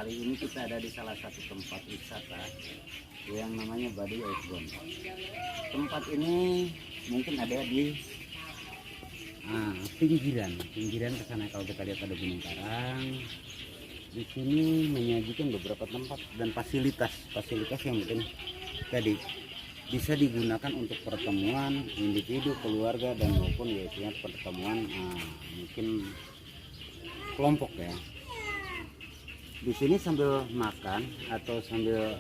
kali ini kita ada di salah satu tempat wisata yang namanya Baduy Outbound. Tempat ini mungkin ada di pinggiran ke sana. Kalau kita lihat ada Gunung Karang. Di sini menyajikan beberapa tempat dan fasilitas yang mungkin tadi bisa digunakan untuk pertemuan individu, keluarga, dan maupun biasanya pertemuan mungkin kelompok ya. Di sini sambil makan atau sambil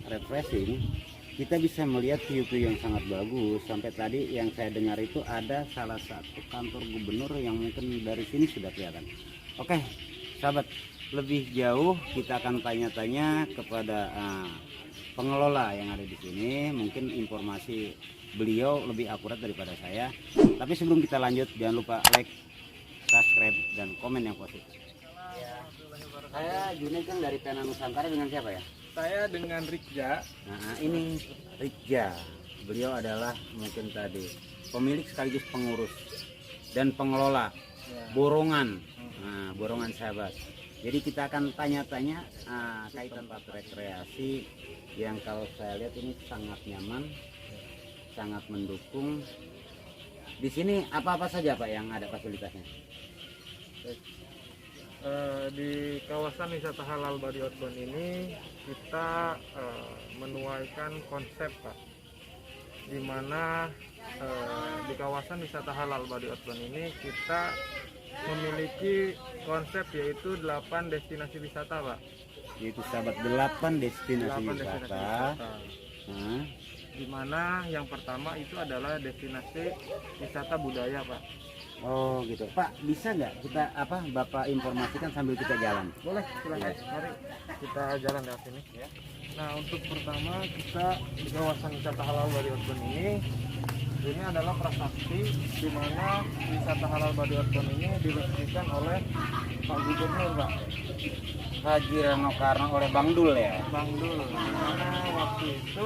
refreshing, kita bisa melihat view-view yang sangat bagus. Sampai tadi yang saya dengar itu ada salah satu kantor gubernur yang mungkin dari sini sudah kelihatan. Oke, sahabat, lebih jauh kita akan tanya-tanya kepada pengelola yang ada di sini. Mungkin informasi beliau lebih akurat daripada saya. Tapi sebelum kita lanjut, jangan lupa like, subscribe, dan komen yang positif. Ya. Saya Junaid kan dari Pena Nusantara, dengan siapa ya? Saya dengan Rikja. Nah, ini Rikja. Beliau adalah mungkin tadi pemilik sekaligus pengurus dan pengelola Borongan. Nah, Borongan sahabat. Jadi kita akan tanya-tanya kaitan tempat rekreasi yang kalau saya lihat ini sangat nyaman, sangat mendukung. Di sini apa-apa saja Pak yang ada fasilitasnya? Di kawasan wisata halal Baduy Outbound ini kita menuaikan konsep Pak, di mana di kawasan wisata halal Baduy Outbound ini kita memiliki konsep yaitu 8 destinasi wisata Pak. Yaitu sahabat 8 destinasi wisata. Di mana yang pertama itu adalah destinasi wisata budaya Pak. Oh gitu Pak, bisa nggak kita Bapak informasikan sambil kita jalan? Boleh, silakan. Mari kita jalan lewat sini ya. Nah, untuk pertama kita di kawasan wisata halal Baduy Outbound ini adalah prasasti di mana wisata halal Baduy Outbound ini diresmikan oleh Pak Gubernur Pak Haji Rano Karno oleh Bang Dul ya? Bang Dul, karena waktu itu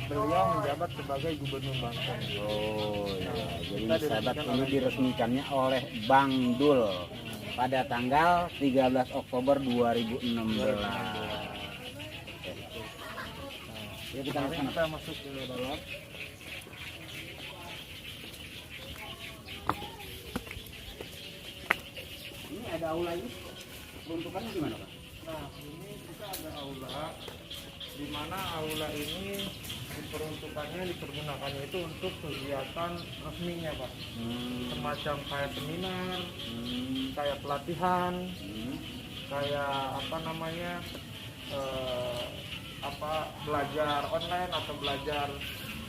beliau menjabat sebagai Gubernur Banten. Oh iya, jadi sahabat ini diresmikannya oleh Bang Dul pada tanggal 13 Oktober 2016. Ya, kita masuk ke dalam. Ini ada aula ini, peruntukannya gimana Pak? Nah, ini kita ada aula, di mana aula ini diperuntukannya dipergunakannya itu untuk kegiatan resminya Pak. Semacam kayak seminar, kayak pelatihan, kayak belajar online atau belajar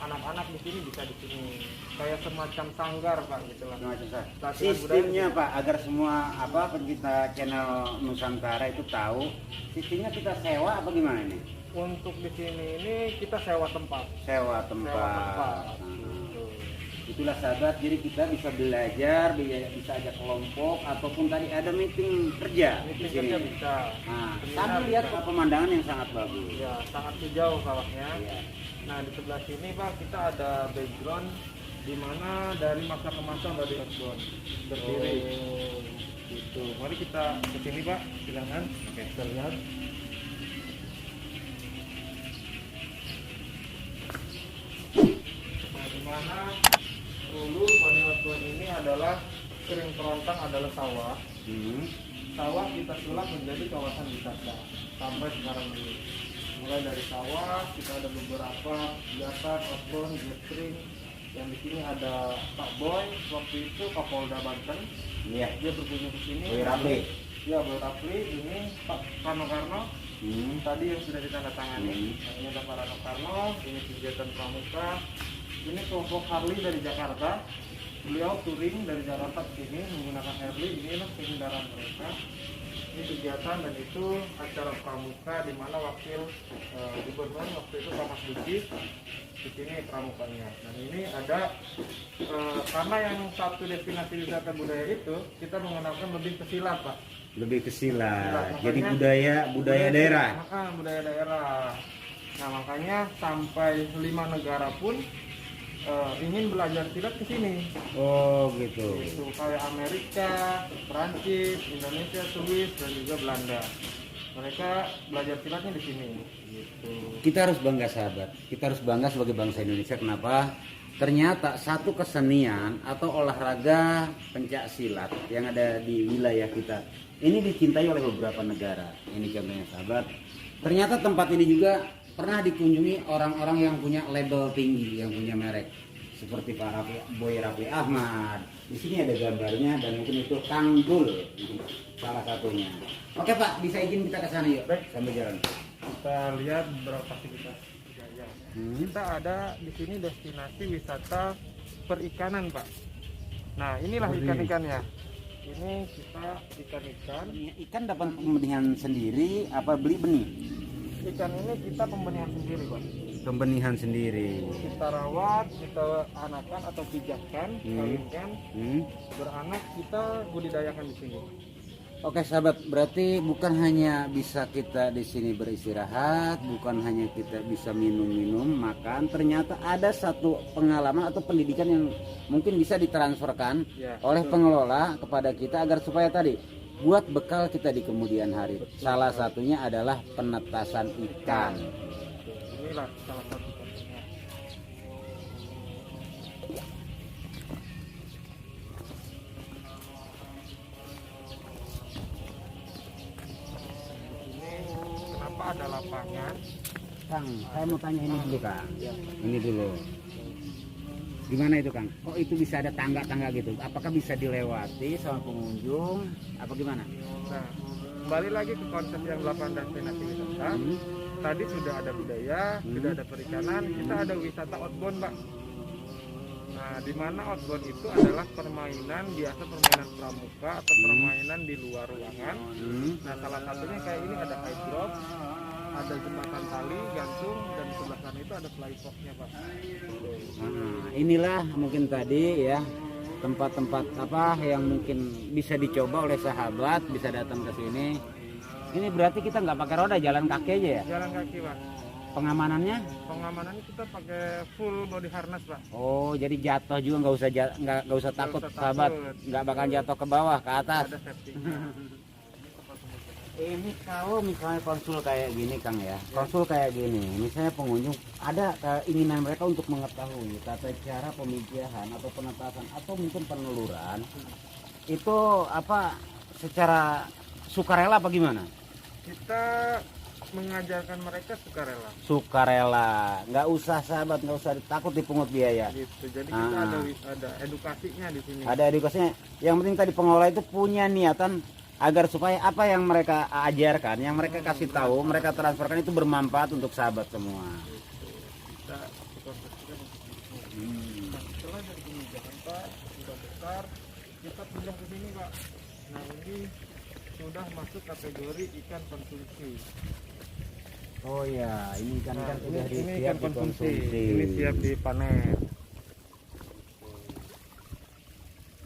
anak-anak di sini bisa di sini. Kayak semacam sanggar Pak gitu lah. Sistemnya Pak, agar semua pencinta channel Nusantara itu tahu, sistemnya kita sewa apa gimana ini? Untuk di sini ini kita sewa tempat. Sewa tempat. Itulah sahabat, jadi kita bisa belajar, bisa ajak kelompok ataupun tadi ada meeting kerja di sini. Bisa. Nah, sambil lihat pemandangan yang sangat bagus. Ya, sangat hijau sawahnya. Ya. Nah, di sebelah sini Pak kita ada background di mana dari masa ke masa Baduy Outbound berdiri. Gitu. Mari kita ke sini Pak, silakan. Oke, kita lihat. Nah, di mana dulu Baduy Outbound ini adalah kering kerontang adalah sawah. Sawah kita sulap menjadi kawasan wisata sampai sekarang ini. Mulai dari sawah kita ada beberapa kegiatan outbound, gathering. Yang di sini ada Pak Boy, waktu itu Kapolda Banten. Iya. Dia berkunjung ke sini. Boy Rapli. Ya, Boy Rapli. Ini Pak Rano Karno. Tadi yang sudah ditandatangani. Ini ada Pak Rano Karno. Ini kegiatan pramuka. Ini kelompok Harley dari Jakarta. Beliau touring dari Jakarta ke sini menggunakan Harley. Inilah kendaraan mereka. Ini kegiatan dan itu acara pramuka di mana wakil gubernur waktu itu Pak Mas Duki di sini pramukanya. Dan ini ada karena yang satu destinasi wisata budaya itu kita menggunakan lebih ke silat Pak. Lebih ke silat. Jadi budaya daerah. Budaya daerah. Nah, makanya sampai 5 negara pun ingin belajar silat ke sini. Oh gitu. Itu kayak Amerika, Prancis, Indonesia, Swiss, dan juga Belanda. Mereka belajar silatnya di sini. Gitu. Kita harus bangga sahabat, kita harus bangga sebagai bangsa Indonesia. Kenapa? Ternyata satu kesenian atau olahraga pencak silat yang ada di wilayah kita ini dicintai oleh beberapa negara. Ini contohnya sahabat. Ternyata tempat ini juga pernah dikunjungi orang-orang yang punya label tinggi, yang punya merek, seperti Pak Boy Raffi Ahmad. Di sini ada gambarnya dan mungkin itu Kang Dul salah satunya. Oke Pak, bisa izin kita ke sana yuk. Baik, sambil jalan. Kita lihat beberapa fasilitas budaya. Kita ada di sini destinasi wisata perikanan, Pak. Nah, inilah ikan-ikannya. Ini kita ikan-ikan. Ikan dapat pembenihan sendiri apa beli benih? Ikan ini kita pembenihan sendiri, Pak. Pembenihan sendiri. Kita rawat, kita anakan atau pijatkan, kawinkan, beranak, kita budidayakan di sini. Oke sahabat, berarti bukan hanya bisa kita di sini beristirahat, bukan hanya kita bisa minum-minum, makan, ternyata ada satu pengalaman atau pendidikan yang mungkin bisa ditransferkan oleh pengelola kepada kita agar supaya tadi buat bekal kita di kemudian hari. Salah satunya adalah penetasan ikan. Inilah salah satu contohnya. Kenapa ada lapangan? Kang, saya mau tanya ini dulu Kang. Ini dulu. Gimana itu Kang? Kok itu bisa ada tangga-tangga gitu? Apakah bisa dilewati sama pengunjung? Apa gimana? Nah, kembali lagi ke konsep yang 8 destinasi wisata. Tadi sudah ada budaya, sudah ada perikanan, kita ada wisata outbound, Pak. Nah, di mana outbound itu adalah permainan biasa, permainan pramuka atau permainan di luar ruangan. Nah, salah satunya kayak ini ada high drop, ada jembatan tali gantung, dan di sebelah sana itu ada fly fox-nya, Pak. Nah, inilah mungkin tadi ya tempat-tempat apa yang mungkin bisa dicoba oleh sahabat, bisa datang ke sini. Ini berarti kita nggak pakai roda, jalan kaki aja ya? Jalan kaki, Pak. Pengamanannya? Pengamanannya kita pakai full body harness, Pak. Oh, jadi jatuh juga nggak usah takut sahabat, nggak bakal jatuh ke bawah, ke atas. Ada safety-nya. Ini kalau misalnya konsul kayak gini Kang ya, konsul kayak gini, misalnya pengunjung ada keinginan mereka untuk mengetahui tata cara pemijahan atau penetasan atau mungkin peneluran, itu apa secara sukarela apa gimana? Kita mengajarkan mereka sukarela. Sukarela, nggak usah sahabat, nggak usah takut dipungut biaya. Gitu. Jadi kita ada edukasinya di sini. Ada edukasinya. Yang penting tadi pengelola itu punya niatan agar supaya apa yang mereka ajarkan, yang mereka kasih tahu, mereka transferkan itu bermanfaat untuk sahabat semua. Kita nah, setelah dari sini Jakarta sudah besar, kita pindah ke sini, Pak. Nah, ini sudah masuk kategori ikan konsumsi. Oh ya, ini ikan Nah, sudah ini siap ikan konsumsi. dikonsumsi. Ini siap dipanen.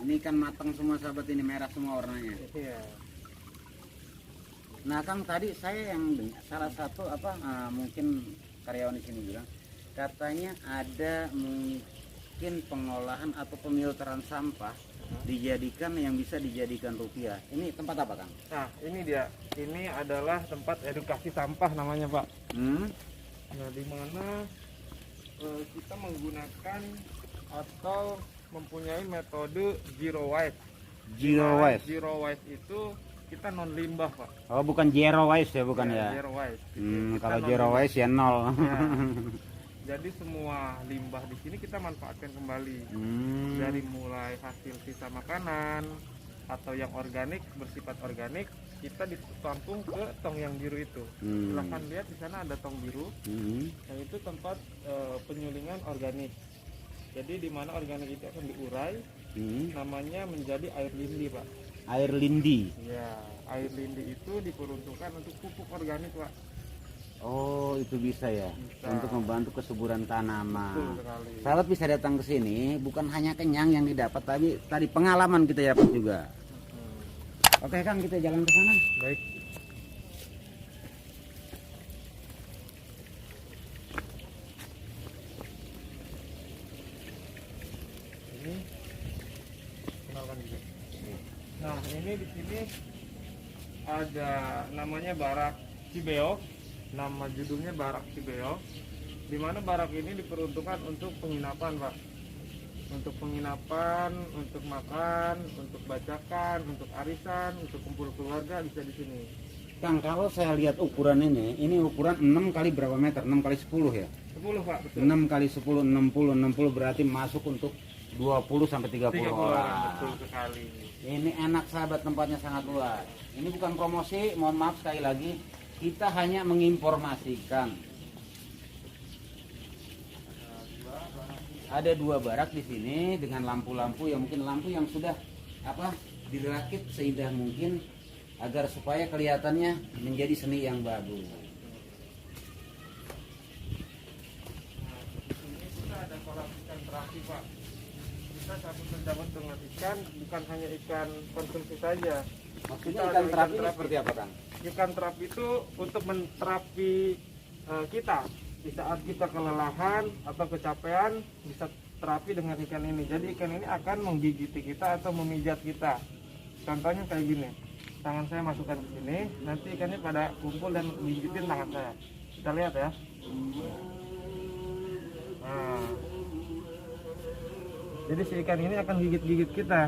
Ini ikan matang semua sahabat, ini merah semua warnanya. Iya. Nah Kang, tadi saya yang dengar salah satu apa mungkin karyawan di sini bilang katanya ada mungkin pengolahan atau pemilteran sampah dijadikan yang bisa dijadikan rupiah. Ini tempat apa Kang? Nah, ini dia. Ini adalah tempat edukasi sampah namanya, Pak. Nah, di mana kita menggunakan atau mempunyai metode zero waste. Zero waste. Zero waste itu kita non limbah, Pak. Oh, bukan zero waste ya, bukan ya? Zero waste. Kita Kalau non zero limbah. waste ya nol. Ya. Jadi semua limbah di sini kita manfaatkan kembali. Dari mulai hasil sisa makanan atau yang organik, bersifat organik, kita ditampung ke tong yang biru itu. Silahkan lihat di sana ada tong biru. Nah, itu tempat penyulingan organik. Jadi di mana organik itu akan diurai, namanya menjadi air lindi, Pak. Air lindi. Ya, air lindi itu diperuntukkan untuk pupuk organik, Pak. Oh, itu bisa ya, Bisa. untuk membantu kesuburan tanaman. Betul sekali. Sahabat bisa datang ke sini, bukan hanya kenyang yang didapat, tapi tadi pengalaman kita dapat juga. Oke Kang, kita jalan ke sana. Baik. Ini kenalkan juga. Nah, ini di sini ada namanya Barak Cibeo, nama judulnya Barak Cibeo, di mana barak ini diperuntukkan untuk penginapan, Pak. Untuk penginapan, untuk makan, untuk bacakan, untuk arisan, untuk kumpul keluarga bisa di sini. Kang, kalau saya lihat ukuran ini ukuran 6 kali berapa meter? 6 kali 10 ya? 10, Pak, betul. 6 kali 10, 60 berarti masuk untuk 20 sampai 30 30 orang. orang, betul sekali. Ini enak sahabat, tempatnya sangat luas. Ini bukan promosi, mohon maaf sekali lagi. Kita hanya menginformasikan. Ada 2 barak di sini dengan lampu-lampu yang mungkin lampu yang sudah dirakit seindah mungkin agar supaya kelihatannya menjadi seni yang bagus. Ini kita ada kolam ikan terapi, Pak. Kita satu mencampur dengan ikan, bukan hanya ikan konsumsi saja. Maksudnya Kita ikan ada terapi ini seperti apa, Kang? Ikan terapi itu untuk menterapi kita di saat kita kelelahan atau kecapean, bisa terapi dengan ikan ini. Jadi ikan ini akan menggigiti kita atau memijat kita. Contohnya kayak gini, tangan saya masukkan ke sini, nanti ikannya pada kumpul dan gigitin tangan saya. Kita lihat ya. Nah, jadi si ikan ini akan gigit-gigit kita.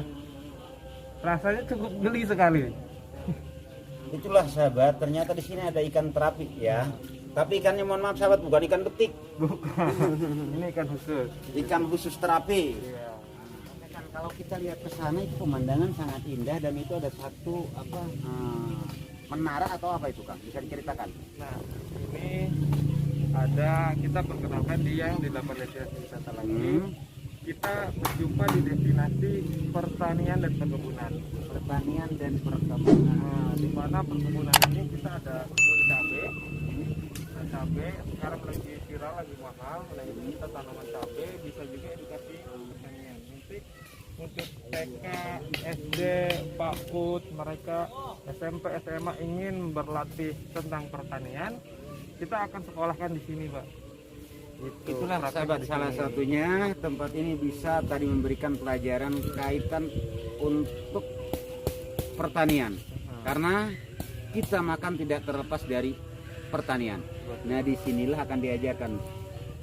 Rasanya cukup geli sekali. Itulah sahabat, ternyata di sini ada ikan terapi ya. Tapi ikannya mohon maaf sahabat, bukan ikan betik. Bukan. Ini ikan khusus. Ikan khusus terapi. Iya. Kan kalau kita lihat ke sana itu pemandangan sangat indah dan itu ada satu menara atau apa itu, Kang? Bisa diceritakan? Nah, ini ada, kita perkenalkan di 8 destinasi wisata lagi. Kita berjumpa di destinasi pertanian dan perkebunan. Pertanian dan perkebunan. Nah, di mana perkebunan ini kita ada kebun cabai. Cabai sekarang lagi viral, lagi mahal. Nah, ini kita tanaman cabai, bisa juga edukasi pertanian. Nanti untuk TK, SD, PAUD, mereka SMP, SMA ingin berlatih tentang pertanian, kita akan sekolahkan di sini, Pak. Itulah sahabat, salah satunya tempat ini bisa tadi memberikan pelajaran kaitan untuk pertanian. Karena kita makan tidak terlepas dari pertanian. Nah, disinilah akan diajarkan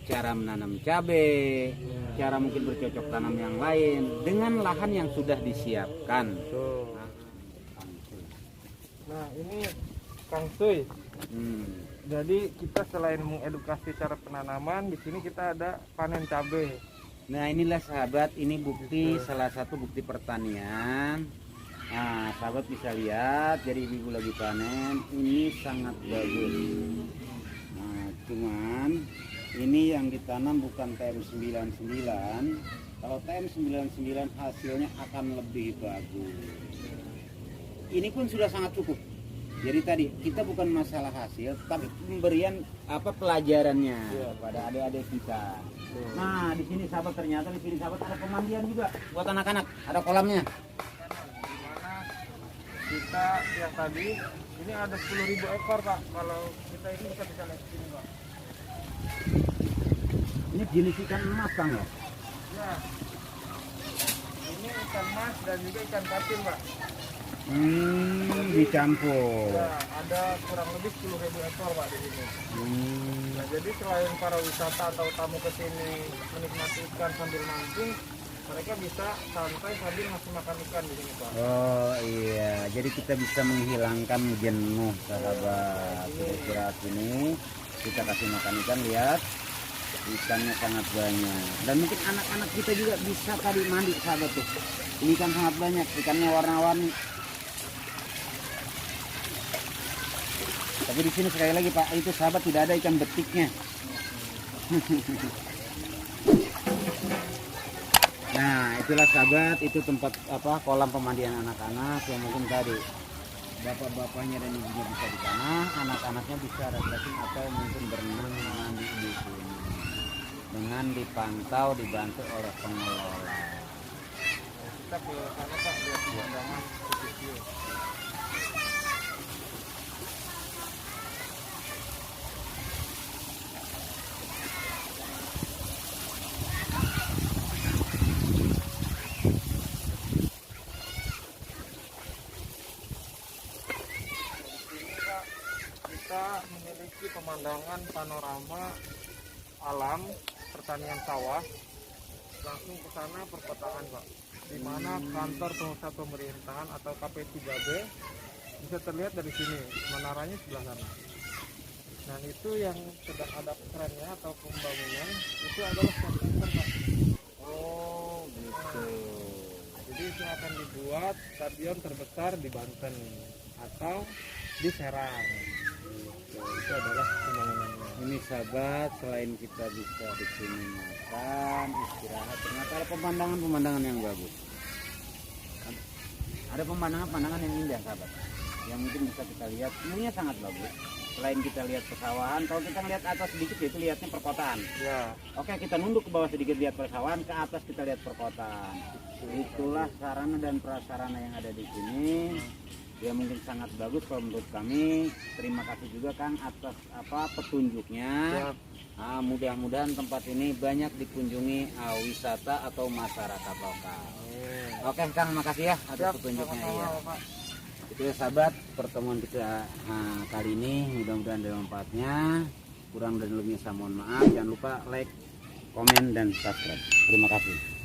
cara menanam cabai, cara mungkin bercocok tanam yang lain dengan lahan yang sudah disiapkan. Nah, ini Kang Suy. Jadi kita selain mengedukasi cara penanaman, di sini kita ada panen cabai. Nah, inilah sahabat, ini bukti salah satu bukti pertanian. Nah, sahabat bisa lihat, jadi ibu lagi panen, ini sangat bagus. Nah, cuman ini yang ditanam bukan TM99. Kalau TM99 hasilnya akan lebih bagus. Ini pun sudah sangat cukup. Jadi tadi kita bukan masalah hasil, tapi pemberian pelajarannya pada adik-adik kita. Nah, di sini sahabat, ternyata di sini sahabat ada pemandian juga buat anak-anak, ada kolamnya. Dimana kita yang tadi ini ada 10.000 ekor, Pak. Kalau kita ini bisa lihat di sini, Pak. Ini jenis ikan emas, Kang ya? Ya. Ini ikan mas dan juga ikan patin, Pak. Dicampur. Ya, ada kurang lebih 10.000 ekor, Pak, di sini. Nah, jadi selain para wisata atau tamu ke sini menikmati ikan sambil mancing, mereka bisa santai sambil ngasih makan ikan di sini, Pak. Oh iya, jadi kita bisa menghilangkan jenuh sahabat. Istirahat ini kita kasih makan ikan, lihat ikannya sangat banyak. Dan mungkin anak-anak kita juga bisa tadi mandi sahabat tuh. Ini ikan sangat banyak, ikannya warna-warni. Tapi di sini sekali lagi Pak, itu sahabat tidak ada ikan betiknya. Nah, itulah sahabat, itu tempat kolam pemandian anak-anak yang mungkin tadi bapak-bapaknya dan ibunya bisa di sana, anak-anaknya bisa refreshing atau mungkin berenang mandi di sini dengan dipantau, dibantu oleh pengelola. Kita ke sana, Pak, lihat pemandangan video. memiliki pemandangan panorama alam pertanian sawah. Langsung ke sana perkotaan, Pak, di mana kantor pusat pemerintahan atau KP3B bisa terlihat dari sini, menaranya sebelah sana. Dan itu yang sedang ada trennya atau pembangunan itu adalah sport center, Pak. Oh gitu. Jadi itu akan dibuat stadion terbesar di Banten atau di Serang. Itu adalah pembangunannya. Ini sahabat, selain kita bisa di sini makan, istirahat, ternyata ada pemandangan yang bagus. Ada pemandangan yang indah, sahabat, yang mungkin bisa kita lihat. Semuanya sangat bagus. Selain kita lihat pesawahan, kalau kita lihat atas sedikit itu lihatnya perkotaan. Ya. Oke, kita nunduk ke bawah sedikit lihat pesawahan, ke atas kita lihat perkotaan. Itulah sarana dan prasarana yang ada di sini. Ya mungkin sangat bagus kalau menurut kami. Terima kasih juga Kang atas petunjuknya. Nah, mudah-mudahan tempat ini banyak dikunjungi wisata atau masyarakat lokal. Oke Kang, makasih ya atas petunjuknya. Ya. Itu ya sahabat, pertemuan kita kali ini mudah-mudahan ada manfaatnya. Kurang dan lebihnya saya mohon maaf. Jangan lupa like, komen, dan subscribe. Terima kasih.